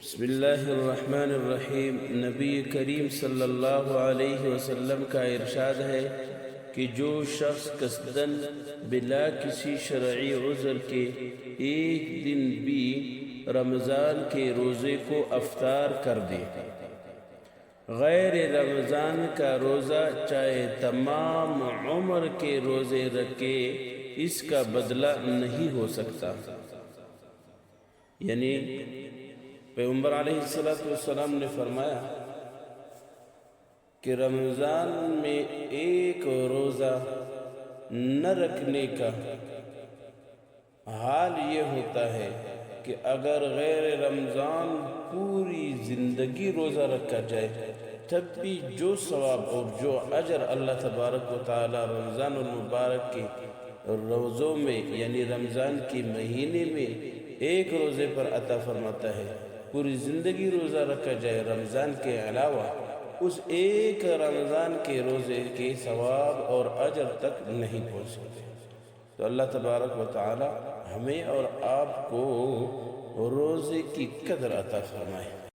بسم اللہ الرحمن الرحیم۔ نبی کریم صلی اللہ علیہ وسلم کا ارشاد ہے کہ جو شخص قصداً بلا کسی شرعی عذر کے ایک دن بھی رمضان کے روزے کو افطار کر دے، غیر رمضان کا روزہ چاہے تمام عمر کے روزے رکھے، اس کا بدلہ نہیں ہو سکتا۔ یعنی پیغمبر علیہ السلام نے فرمایا کہ رمضان میں ایک روزہ نہ رکھنے کا حال یہ ہوتا ہے کہ اگر غیر رمضان پوری زندگی روزہ رکھا جائے تب بھی جو ثواب اور جو اجر اللہ تبارک و تعالی رمضان المبارک کے روزوں میں یعنی رمضان کے مہینے میں ایک روزے پر عطا فرماتا ہے، پوری زندگی روزہ رکھا جائے رمضان کے علاوہ، اس ایک رمضان کے روزے کے ثواب اور اجر تک نہیں پہنچ سکتے۔ تو اللہ تبارک و تعالی ہمیں اور آپ کو روزے کی قدر عطا فرمائے۔